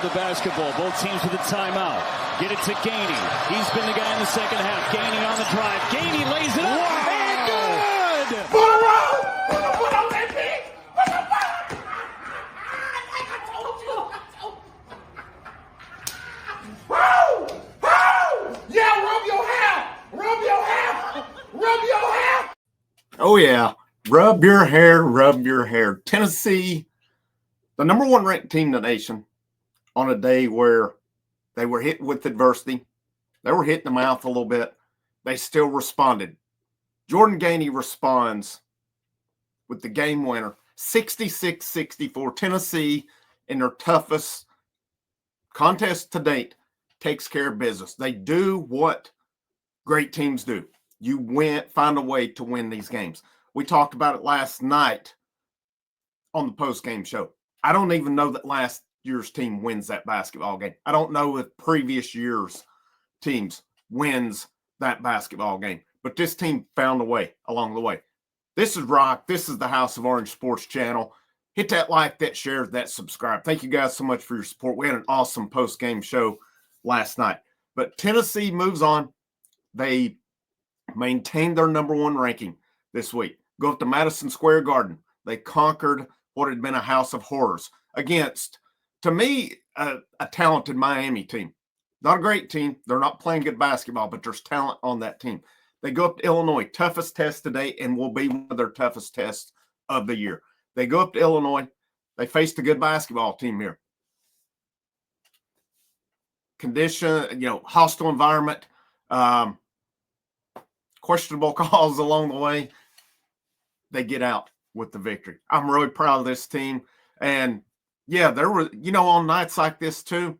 The basketball, both teams with a timeout. Get it to Gainey. He's been the guy in the second half. Gainey on the drive. Gainey lays it up. Wow. And good! Yeah, rub your hair. Rub your hair. Rub your hair. Oh, yeah. Rub your hair. Rub your hair. Tennessee, the number one ranked team in the nation, on a day where they were hit with adversity. They were hit in the mouth a little bit. They still responded. Jordan Gainey responds with the game winner, 66-64. Tennessee, in their toughest contest to date, takes care of business. They do what great teams do. You find a way to win these games. We talked about it last night on the post-game show. I don't even know that last year's team wins that basketball game. I don't know if previous year's teams wins that basketball game, but this team found a way along the way. This is Rock. This is the House of Orange Sports Channel. Hit that like, that share, that subscribe. Thank you guys so much for your support. We had an awesome post-game show last night, but Tennessee moves on. They maintained their number one ranking this week. Go up to Madison Square Garden. They conquered what had been a house of horrors against, to me, a talented Miami team. Not a great team. They're not playing good basketball, but there's talent on that team. They go up to Illinois, toughest test today, and will be one of their toughest tests of the year. They go up to Illinois. They faced a good basketball team here. Condition, hostile environment, questionable calls along the way. They get out with the victory. I'm really proud of this team. And yeah, there were, on nights like this too,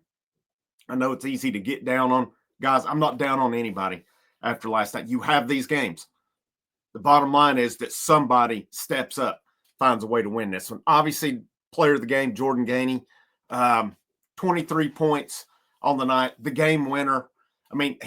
I know it's easy to get down on guys. I'm not down on anybody after last night. You have these games. The bottom line is that somebody steps up, finds a way to win this one. Obviously, player of the game, Jordan Gainey, 23 points on the night, the game winner. I mean,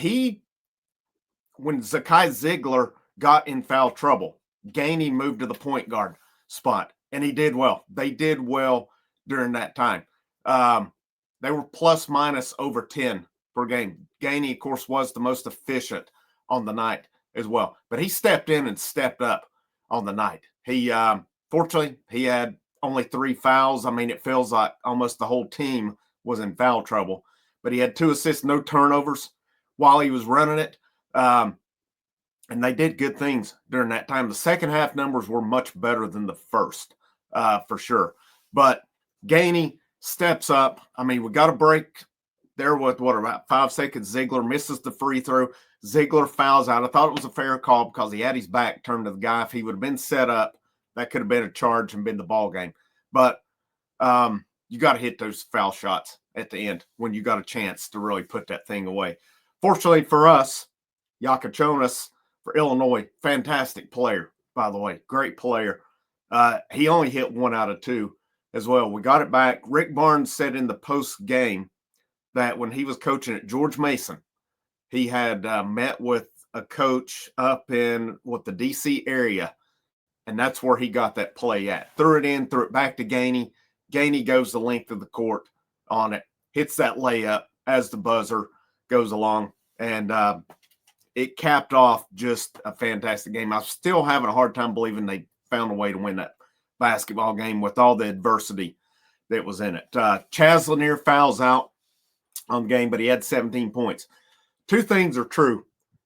when Zakai Ziegler got in foul trouble, Gainey moved to the point guard spot, and he did well. They did well during that time. They were plus minus over 10 per game. Gainey, of course, was the most efficient on the night as well. But he stepped in and stepped up on the night. Fortunately, he had only 3 fouls. I mean, it feels like almost the whole team was in foul trouble. But he had 2 assists, no turnovers while he was running it. And they did good things during that time. The second half numbers were much better than the first, for sure. But Gainey steps up. I mean, we got a break there with, about 5 seconds. Ziegler misses the free throw. Ziegler fouls out. I thought it was a fair call because he had his back turned to the guy. If he would have been set up, that could have been a charge and been the ball game. But you got to hit those foul shots at the end when you got a chance to really put that thing away. Fortunately for us, Yakachonis for Illinois, fantastic player, by the way, great player. He only hit 1 out of 2 as well. We got it back. Rick Barnes said in the post game that when he was coaching at George Mason, he had met with a coach up in the DC area, and that's where he got that play at. Threw it back to Gainey. Gainey goes the length of the court on it, hits that layup as the buzzer goes along, and it capped off just a fantastic game. I'm still having a hard time believing they found a way to win that basketball game with all the adversity that was in it. Chaz Lanier fouls out on the game, but he had 17 points. 2 things are true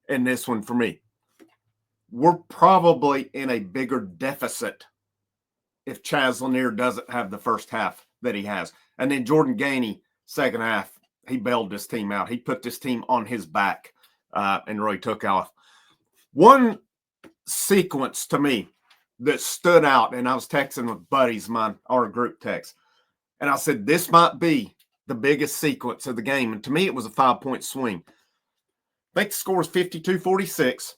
in this one for me. We're probably in a bigger deficit if Chaz Lanier doesn't have the first half that he has. And then Jordan Gainey, second half, he bailed this team out. He put this team on his back and really took off. One sequence to me that stood out, and I was texting with buddies of mine, our group text, and I said, this might be the biggest sequence of the game. And to me, it was a 5-point swing. I think the score is 52-46,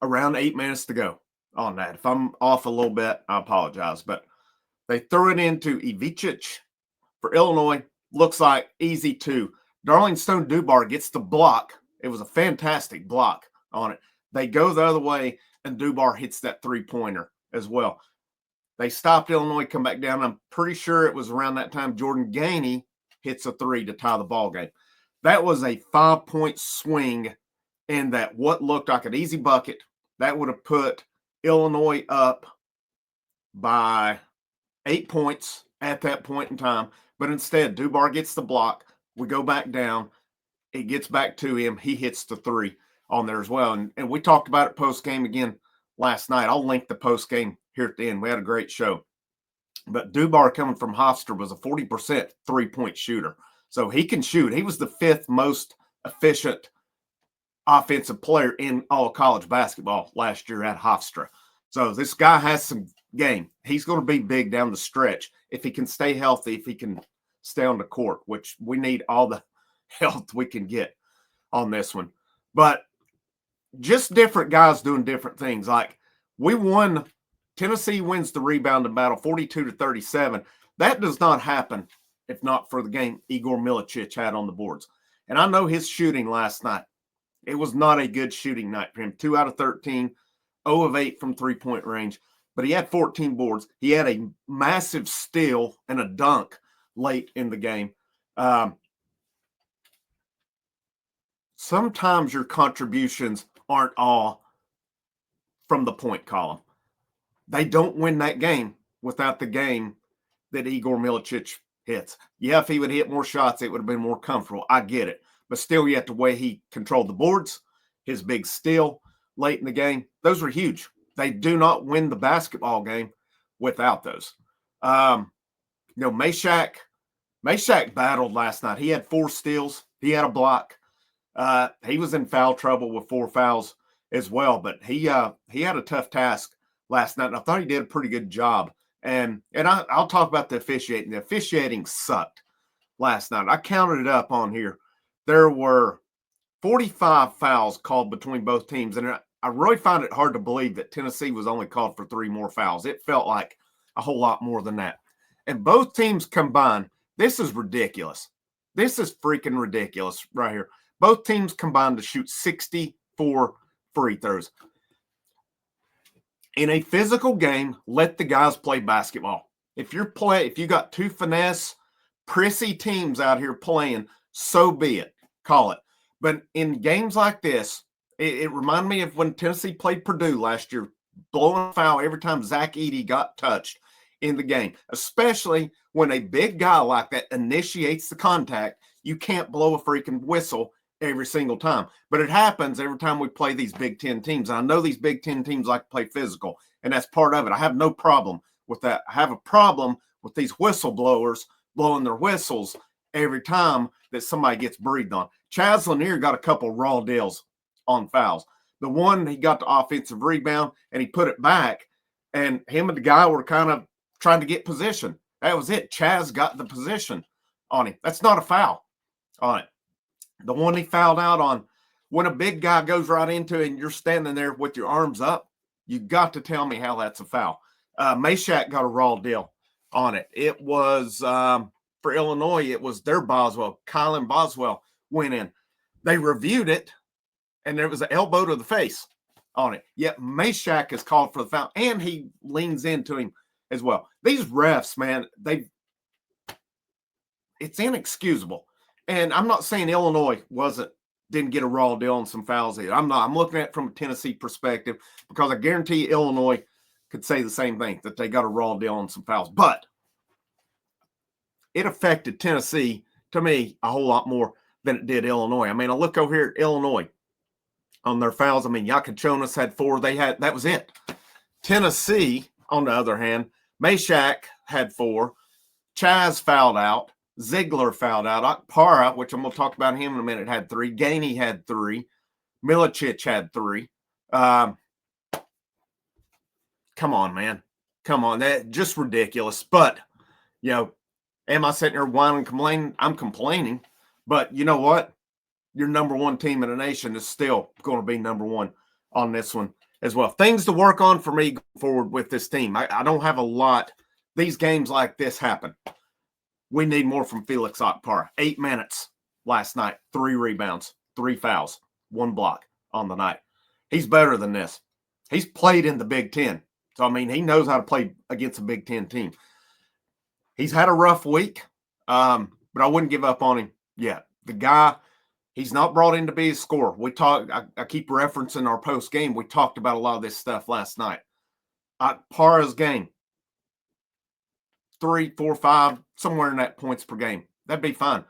around 8 minutes to go on that. If I'm off a little bit, I apologize. But they threw it into Ivicic for Illinois. Looks like easy 2. Darling Stone Dubar gets the block. It was a fantastic block on it. They go the other way, and Dubar hits that 3-pointer as well. They stopped Illinois, come back down. I'm pretty sure it was around that time Jordan Gainey hits a 3 to tie the ball game. That was a 5-point swing in that what looked like an easy bucket. That would have put Illinois up by 8 points at that point in time. But instead, Dubar gets the block. We go back down. It gets back to him. He hits the 3 on there as well. And we talked about it post-game again last night. I'll link the post-game here at the end. We had a great show. But Dubar coming from Hofstra was a 40% three-point shooter. So he can shoot. He was the 5th most efficient offensive player in all college basketball last year at Hofstra. So this guy has some game. He's going to be big down the stretch if he can stay healthy, if he can stay on the court, which we need all the health we can get on this one. But just different guys doing different things. Like we won, Tennessee wins the rebounding battle 42-37. That does not happen if not for the game Igor Milicic had on the boards. And I know his shooting last night. It was not a good shooting night for him. 2 out of 13, 0 of 8 from three-point range. But he had 14 boards. He had a massive steal and a dunk late in the game. Sometimes your contributions aren't all from the point column. They don't win that game without the game that Igor Milicic hits. Yeah, if he would hit more shots, it would have been more comfortable. I get it. But still, yet the way he controlled the boards, his big steal late in the game, those were huge. They do not win the basketball game without those. Meshack battled last night. He had 4 steals. He had a block. He was in foul trouble with 4 fouls as well. But he had a tough task last night, and I thought he did a pretty good job. And I'll talk about the officiating. The officiating sucked last night. I counted it up on here. There were 45 fouls called between both teams, and I really find it hard to believe that Tennessee was only called for 3 more fouls. It felt like a whole lot more than that. And both teams combined, this is ridiculous. This is freaking ridiculous right here. Both teams combined to shoot 64 free throws. In a physical game, let the guys play basketball. If you got 2 finesse, prissy teams out here playing, so be it. Call it. But in games like this, it reminded me of when Tennessee played Purdue last year, blowing a foul every time Zach Edey got touched in the game, especially when a big guy like that initiates the contact. You can't blow a freaking whistle every single time. But it happens every time we play these Big Ten teams. And I know these Big Ten teams like to play physical, and that's part of it. I have no problem with that. I have a problem with these whistleblowers blowing their whistles every time that somebody gets breathed on. Chaz Lanier got a couple raw deals on fouls. The one, he got the offensive rebound, and he put it back, and him and the guy were kind of trying to get position. That was it. Chaz got the position on him. That's not a foul on it. The one he fouled out on, when a big guy goes right into it and you're standing there with your arms up, you got to tell me how that's a foul. Meshack got a raw deal on it. It was, for Illinois, it was their Boswell. Kylan Boswell went in. They reviewed it, and there was an elbow to the face on it. Yet Meshack is called for the foul, and he leans into him as well. These refs, man, it's inexcusable. And I'm not saying Illinois didn't get a raw deal on some fouls either. I'm looking at it from a Tennessee perspective, because I guarantee Illinois could say the same thing, that they got a raw deal on some fouls. But it affected Tennessee, to me, a whole lot more than it did Illinois. I mean, I look over here at Illinois on their fouls. I mean, Yakachonis had 4. That was it. Tennessee, on the other hand, Meshack had 4. Chaz fouled out. Ziegler fouled out. Akpara, which I'm going to talk about him in a minute, had 3. Gainey had 3. Milicic had 3. Come on, man. Come on. That's just ridiculous. But, am I sitting here whining and complaining? I'm complaining. But you know what? Your number 1 team in the nation is still going to be number 1 on this one as well. Things to work on for me going forward with this team. I don't have a lot. These games like this happen. We need more from Felix Akpara. 8 minutes last night, 3 rebounds, 3 fouls, 1 block on the night. He's better than this. He's played in the Big Ten. So, I mean, he knows how to play against a Big Ten team. He's had a rough week. but I wouldn't give up on him yet. The guy, he's not brought in to be a scorer. I keep referencing our post game. We talked about a lot of this stuff last night. Parra's game, 3, 4, 5, somewhere in that points per game. That'd be fine.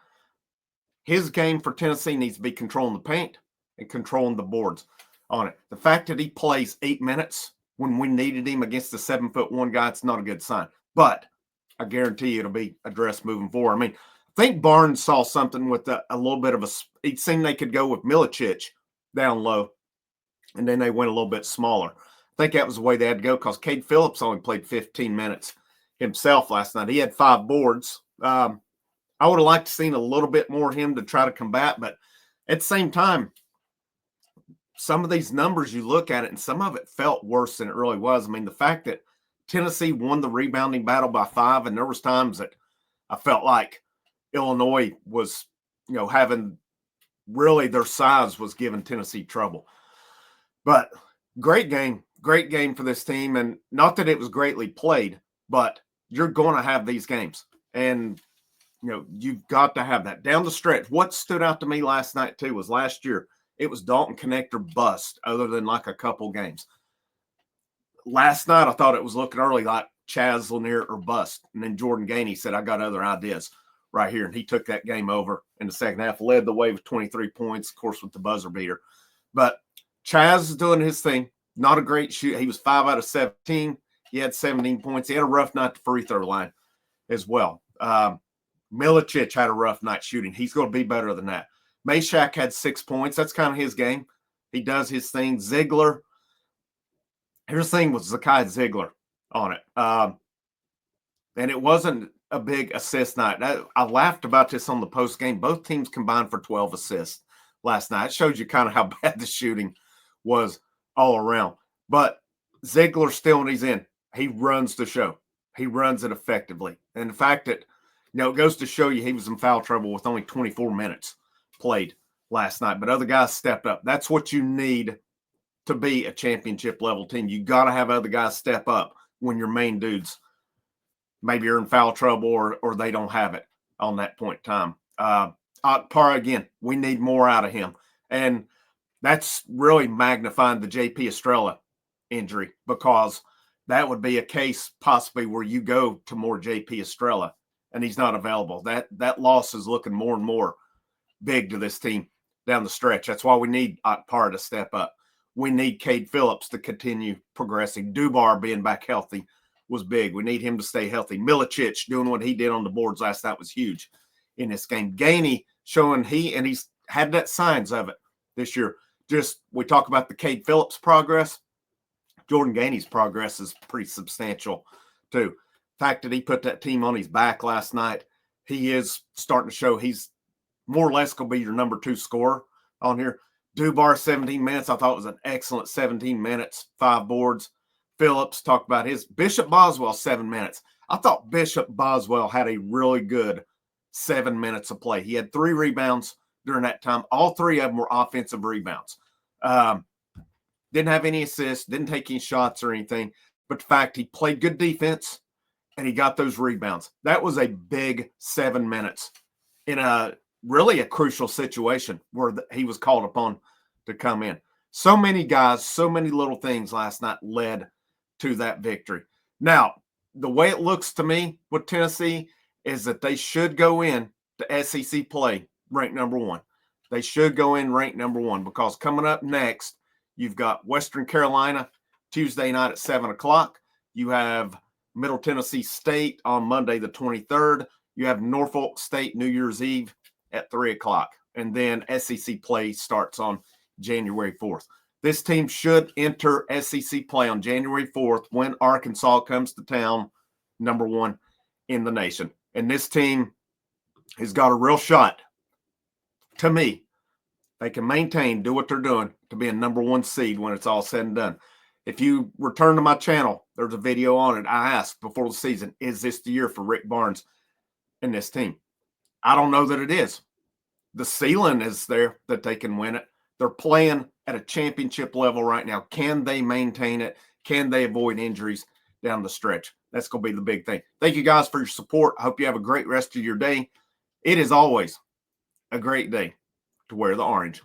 His game for Tennessee needs to be controlling the paint and controlling the boards on it. The fact that he plays 8 minutes when we needed him against the 7'1" guy, it's not a good sign. But I guarantee you it'll be addressed moving forward. I mean, I think Barnes saw something with a little bit of it seemed they could go with Milicic down low, and then they went a little bit smaller. I think that was the way they had to go because Cade Phillips only played 15 minutes himself last night. He had 5 boards. I would have liked to seen a little bit more of him to try to combat, but at the same time, some of these numbers you look at it, and some of it felt worse than it really was. I mean, the fact that Tennessee won the rebounding battle by 5, and there was times that I felt like Illinois was, having really their size was giving Tennessee trouble. But great game for this team, and not that it was greatly played, but you're going to have these games, and you've got to have that down the stretch. What stood out to me last night too was last year it was Dalton Connector bust, other than like a couple games. Last night I thought it was looking early like Chaz Lanier or bust, and then Jordan Gainey said, I got other ideas right here, and he took that game over in the second half, led the way with 23 points, of course, with the buzzer beater. But Chaz is doing his thing. Not a great shoot. He was 5 out of 17. He had 17 points. He had a rough night at the free throw line as well. Milicic had a rough night shooting. He's going to be better than that. Meshack had 6 points. That's kind of his game. He does his thing. Ziegler. Here's the thing with Zakai Ziegler on it. And it wasn't a big assist night. I laughed about this on the post game. Both teams combined for 12 assists last night. It shows you kind of how bad the shooting was all around. But Ziegler still, when he's in, he runs the show. He runs it effectively. And the fact that, it goes to show you he was in foul trouble with only 24 minutes played last night. But other guys stepped up. That's what you need to be a championship level team. You got to have other guys step up when your main dudes maybe are in foul trouble or they don't have it on that point in time. Parra, again, we need more out of him. And that's really magnifying the J.P. Estrella injury, because that would be a case possibly where you go to more J.P. Estrella and he's not available. That loss is looking more and more big to this team down the stretch. That's why we need Parra to step up. We need Cade Phillips to continue progressing. Dubar being back healthy was big. We need him to stay healthy. Milicic doing what he did on the boards last night was huge in this game. Gainey showing he's had that signs of it this year. Just, we talk about the Cade Phillips progress. Jordan Gainey's progress is pretty substantial too. The fact that he put that team on his back last night, he is starting to show he's more or less going to be your number 2 scorer on here. Dubar, 17 minutes. I thought it was an excellent 17 minutes, 5 boards. Phillips talked about his. Bishop Boswell, 7 minutes. I thought Bishop Boswell had a really good 7 minutes of play. He had 3 rebounds during that time. All 3 of them were offensive rebounds. Didn't have any assists, didn't take any shots or anything. But the fact he played good defense and he got those rebounds. That was a big 7 minutes in a really a crucial situation where he was called upon to come in. So many guys, so many little things last night led to that victory. Now, the way it looks to me with Tennessee is that they should go in to SEC play ranked number 1. They should go in ranked number 1, because coming up next, you've got Western Carolina Tuesday night at 7 o'clock. You have Middle Tennessee State on Monday the 23rd. You have Norfolk State New Year's Eve at 3 o'clock. And then SEC play starts on January 4th. This team should enter SEC play on January 4th when Arkansas comes to town, number 1 in the nation. And this team has got a real shot, to me. They can maintain, do what they're doing to be a number 1 seed when it's all said and done. If you return to my channel, there's a video on it. I asked before the season, is this the year for Rick Barnes and this team? I don't know that it is. The ceiling is there that they can win it. They're playing at a championship level right now. Can they maintain it? Can they avoid injuries down the stretch? That's going to be the big thing. Thank you guys for your support. I hope you have a great rest of your day. It is always a great day to wear the orange.